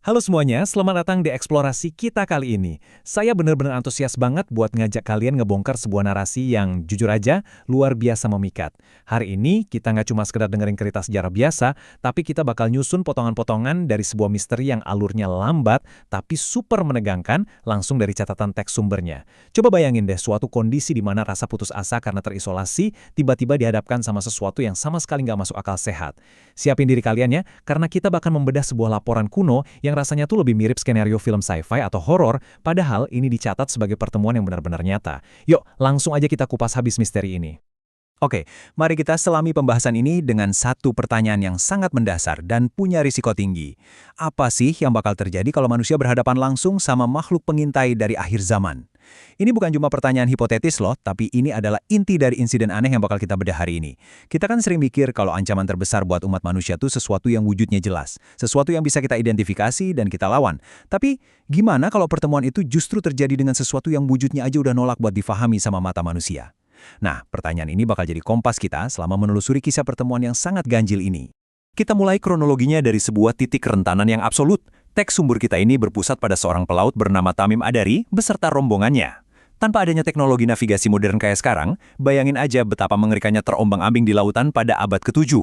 Halo semuanya, selamat datang di eksplorasi kita kali ini. Saya benar-benar antusias banget buat ngajak kalian ngebongkar sebuah narasi yang jujur aja luar biasa memikat. Hari ini kita nggak cuma sekedar dengerin cerita sejarah biasa, tapi kita bakal nyusun potongan-potongan dari sebuah misteri yang alurnya lambat, tapi super menegangkan langsung dari catatan teks sumbernya. Coba bayangin deh suatu kondisi di mana rasa putus asa karena terisolasi tiba-tiba dihadapkan sama sesuatu yang sama sekali nggak masuk akal sehat. Siapin diri kalian ya, karena kita bakal membedah sebuah laporan kuno yang rasanya tuh lebih mirip skenario film sci-fi atau horor, padahal ini dicatat sebagai pertemuan yang benar-benar nyata. Yuk, langsung aja kita kupas habis misteri ini. Oke, mari kita selami pembahasan ini dengan satu pertanyaan yang sangat mendasar dan punya risiko tinggi. Apa sih yang bakal terjadi kalau manusia berhadapan langsung sama makhluk pengintai dari akhir zaman? Ini bukan cuma pertanyaan hipotetis loh, tapi ini adalah inti dari insiden aneh yang bakal kita bedah hari ini. Kita kan sering mikir kalau ancaman terbesar buat umat manusia itu sesuatu yang wujudnya jelas, sesuatu yang bisa kita identifikasi dan kita lawan. Tapi gimana kalau pertemuan itu justru terjadi dengan sesuatu yang wujudnya aja udah nolak buat difahami sama mata manusia? Nah, pertanyaan ini bakal jadi kompas kita selama menelusuri kisah pertemuan yang sangat ganjil ini. Kita mulai kronologinya dari sebuah titik kerentanan yang absolut. Teks sumber kita ini berpusat pada seorang pelaut bernama Tamim Adari beserta rombongannya. Tanpa adanya teknologi navigasi modern kayak sekarang, bayangin aja betapa mengerikannya terombang-ambing di lautan pada abad ke-7.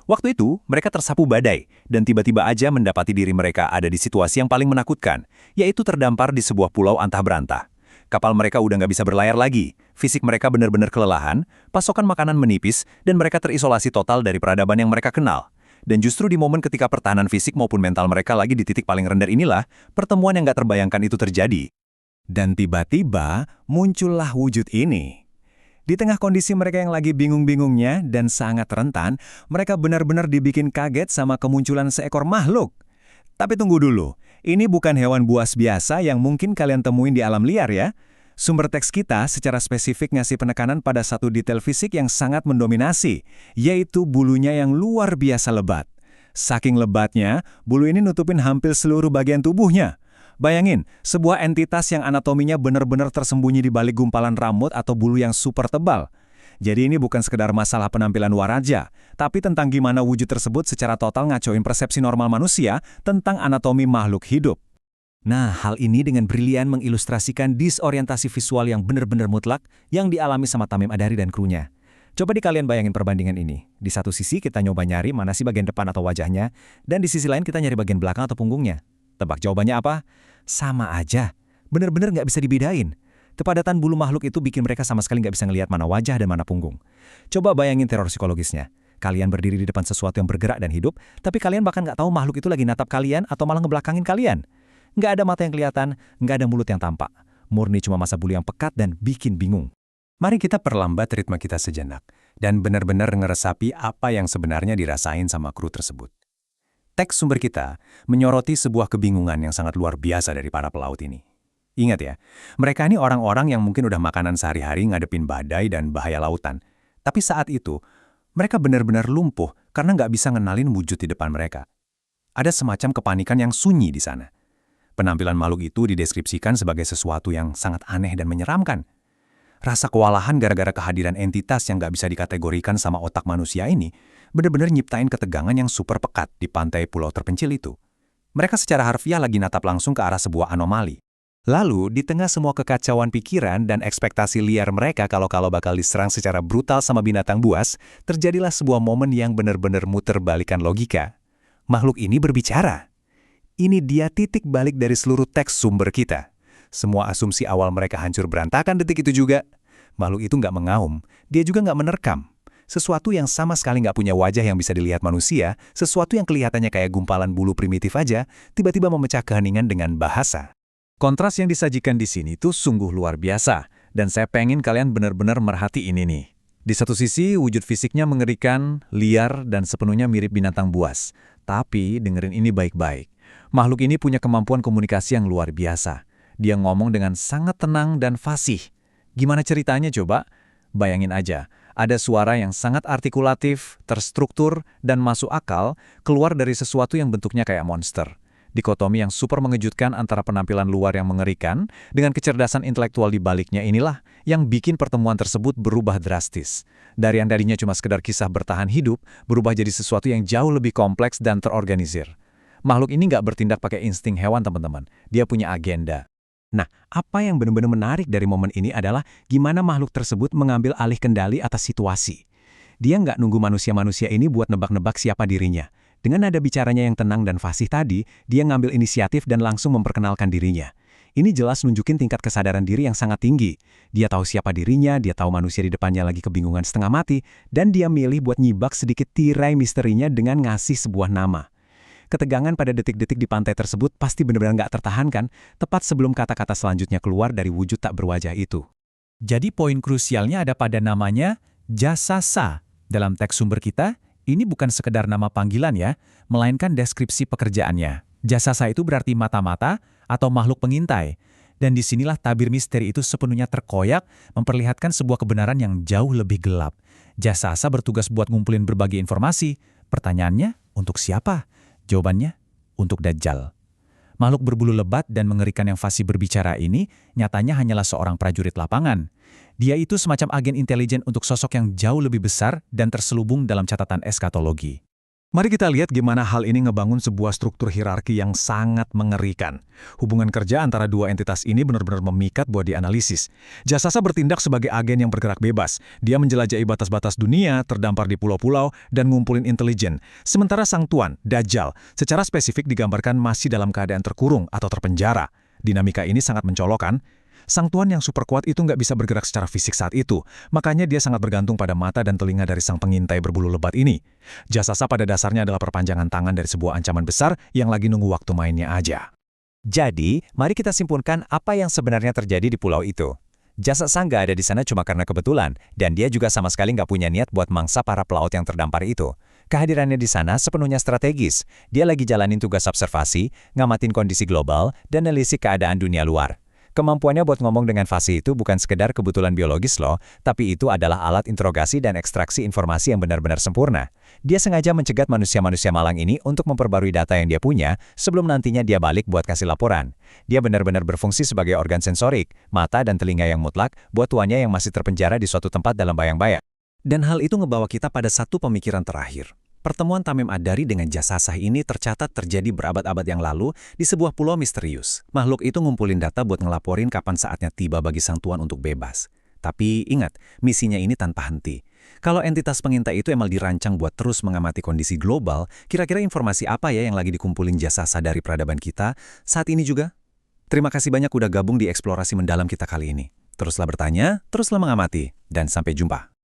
Waktu itu, mereka tersapu badai, dan tiba-tiba aja mendapati diri mereka ada di situasi yang paling menakutkan, yaitu terdampar di sebuah pulau antah berantah. Kapal mereka udah nggak bisa berlayar lagi, fisik mereka benar-benar kelelahan, pasokan makanan menipis, dan mereka terisolasi total dari peradaban yang mereka kenal. Dan justru di momen ketika pertahanan fisik maupun mental mereka lagi di titik paling rendah inilah, pertemuan yang nggak terbayangkan itu terjadi. Dan tiba-tiba muncullah wujud ini. Di tengah kondisi mereka yang lagi bingung-bingungnya dan sangat rentan, mereka benar-benar dibikin kaget sama kemunculan seekor makhluk. Tapi tunggu dulu, ini bukan hewan buas biasa yang mungkin kalian temuin di alam liar ya. Sumber teks kita secara spesifik ngasih penekanan pada satu detail fisik yang sangat mendominasi, yaitu bulunya yang luar biasa lebat. Saking lebatnya, bulu ini nutupin hampir seluruh bagian tubuhnya. Bayangin, sebuah entitas yang anatominya benar-benar tersembunyi di balik gumpalan rambut atau bulu yang super tebal. Jadi ini bukan sekedar masalah penampilan luar aja, tapi tentang gimana wujud tersebut secara total ngacoin persepsi normal manusia tentang anatomi makhluk hidup. Nah, hal ini dengan brilian mengilustrasikan disorientasi visual yang benar-benar mutlak yang dialami sama Tamim Adari dan krunya. Coba kalian bayangin perbandingan ini. Di satu sisi kita nyoba nyari mana sih bagian depan atau wajahnya, dan di sisi lain kita nyari bagian belakang atau punggungnya. Tebak jawabannya apa? Sama aja. Benar-benar nggak bisa dibedain. Kepadatan bulu makhluk itu bikin mereka sama sekali nggak bisa ngelihat mana wajah dan mana punggung. Coba bayangin teror psikologisnya. Kalian berdiri di depan sesuatu yang bergerak dan hidup, tapi kalian bahkan nggak tahu makhluk itu lagi natap kalian atau malah ngebelakangin kalian. Nggak ada mata yang kelihatan, nggak ada mulut yang tampak. Murni cuma masa bulu yang pekat dan bikin bingung. Mari kita perlambat ritme kita sejenak dan benar-benar ngeresapi apa yang sebenarnya dirasain sama kru tersebut. Teks sumber kita menyoroti sebuah kebingungan yang sangat luar biasa dari para pelaut ini. Ingat ya, mereka ini orang-orang yang mungkin udah makanan sehari-hari ngadepin badai dan bahaya lautan. Tapi saat itu, mereka benar-benar lumpuh karena nggak bisa ngenalin wujud di depan mereka. Ada semacam kepanikan yang sunyi di sana. Penampilan makhluk itu dideskripsikan sebagai sesuatu yang sangat aneh dan menyeramkan. Rasa kewalahan gara-gara kehadiran entitas yang nggak bisa dikategorikan sama otak manusia ini benar-benar nyiptain ketegangan yang super pekat di pantai pulau terpencil itu. Mereka secara harfiah lagi natap langsung ke arah sebuah anomali. Lalu, di tengah semua kekacauan pikiran dan ekspektasi liar mereka kalau bakal diserang secara brutal sama binatang buas, terjadilah sebuah momen yang benar-benar muter balikan logika. Makhluk ini berbicara. Ini dia titik balik dari seluruh teks sumber kita. Semua asumsi awal mereka hancur berantakan detik itu juga. Makhluk itu nggak mengaum, dia juga nggak menerkam. Sesuatu yang sama sekali nggak punya wajah yang bisa dilihat manusia, sesuatu yang kelihatannya kayak gumpalan bulu primitif aja, tiba-tiba memecah keheningan dengan bahasa. Kontras yang disajikan di sini tuh sungguh luar biasa, dan saya pengen kalian benar-benar merhati ini nih. Di satu sisi, wujud fisiknya mengerikan, liar, dan sepenuhnya mirip binatang buas. Tapi, dengerin ini baik-baik. Makhluk ini punya kemampuan komunikasi yang luar biasa. Dia ngomong dengan sangat tenang dan fasih. Gimana ceritanya coba? Bayangin aja, ada suara yang sangat artikulatif, terstruktur, dan masuk akal keluar dari sesuatu yang bentuknya kayak monster. Dikotomi yang super mengejutkan antara penampilan luar yang mengerikan dengan kecerdasan intelektual di baliknya inilah yang bikin pertemuan tersebut berubah drastis. Dari yang tadinya cuma sekedar kisah bertahan hidup, berubah jadi sesuatu yang jauh lebih kompleks dan terorganisir. Makhluk ini nggak bertindak pakai insting hewan, teman-teman. Dia punya agenda. Nah, apa yang benar-benar menarik dari momen ini adalah gimana makhluk tersebut mengambil alih kendali atas situasi. Dia nggak nunggu manusia-manusia ini buat nebak-nebak siapa dirinya. Dengan nada bicaranya yang tenang dan fasih tadi, dia ngambil inisiatif dan langsung memperkenalkan dirinya. Ini jelas nunjukin tingkat kesadaran diri yang sangat tinggi. Dia tahu siapa dirinya, dia tahu manusia di depannya lagi kebingungan setengah mati, dan dia milih buat nyibak sedikit tirai misterinya dengan ngasih sebuah nama. Ketegangan pada detik-detik di pantai tersebut pasti benar-benar nggak tertahankan, tepat sebelum kata-kata selanjutnya keluar dari wujud tak berwajah itu. Jadi poin krusialnya ada pada namanya Jasasa. Dalam teks sumber kita, ini bukan sekedar nama panggilan ya, melainkan deskripsi pekerjaannya. Jasasa itu berarti mata-mata atau makhluk pengintai. Dan disinilah tabir misteri itu sepenuhnya terkoyak, memperlihatkan sebuah kebenaran yang jauh lebih gelap. Jasasa bertugas buat ngumpulin berbagai informasi. Pertanyaannya, untuk siapa? Jawabannya, untuk Dajjal. Makhluk berbulu lebat dan mengerikan yang fasih berbicara ini nyatanya hanyalah seorang prajurit lapangan. Dia itu semacam agen intelijen untuk sosok yang jauh lebih besar dan terselubung dalam catatan eskatologi. Mari kita lihat gimana hal ini ngebangun sebuah struktur hierarki yang sangat mengerikan. Hubungan kerja antara dua entitas ini benar-benar memikat buat dianalisis. Jasasa bertindak sebagai agen yang bergerak bebas. Dia menjelajahi batas-batas dunia, terdampar di pulau-pulau, dan ngumpulin intelijen. Sementara sang tuan, Dajjal, secara spesifik digambarkan masih dalam keadaan terkurung atau terpenjara. Dinamika ini sangat mencolok kan? Sang tuan yang super kuat itu nggak bisa bergerak secara fisik saat itu, makanya dia sangat bergantung pada mata dan telinga dari sang pengintai berbulu lebat ini. Jasasa pada dasarnya adalah perpanjangan tangan dari sebuah ancaman besar yang lagi nunggu waktu mainnya aja. Jadi, mari kita simpulkan apa yang sebenarnya terjadi di pulau itu. Jasasa nggak ada di sana cuma karena kebetulan, dan dia juga sama sekali nggak punya niat buat mangsa para pelaut yang terdampar itu. Kehadirannya di sana sepenuhnya strategis. Dia lagi jalanin tugas observasi, ngamatin kondisi global, dan nelisik keadaan dunia luar. Kemampuannya buat ngomong dengan fasih itu bukan sekedar kebetulan biologis loh, tapi itu adalah alat interogasi dan ekstraksi informasi yang benar-benar sempurna. Dia sengaja mencegat manusia-manusia malang ini untuk memperbarui data yang dia punya sebelum nantinya dia balik buat kasih laporan. Dia benar-benar berfungsi sebagai organ sensorik, mata dan telinga yang mutlak buat tuannya yang masih terpenjara di suatu tempat dalam bayang-bayang. Dan hal itu ngebawa kita pada satu pemikiran terakhir. Pertemuan Tamim Ad-Dari dengan Jasasah ini tercatat terjadi berabad-abad yang lalu di sebuah pulau misterius. Makhluk itu ngumpulin data buat ngelaporin kapan saatnya tiba bagi sang tuan untuk bebas. Tapi ingat, misinya ini tanpa henti. Kalau entitas pengintai itu emang dirancang buat terus mengamati kondisi global, kira-kira informasi apa ya yang lagi dikumpulin Jasasah dari peradaban kita saat ini juga? Terima kasih banyak udah gabung di eksplorasi mendalam kita kali ini. Teruslah bertanya, teruslah mengamati, dan sampai jumpa.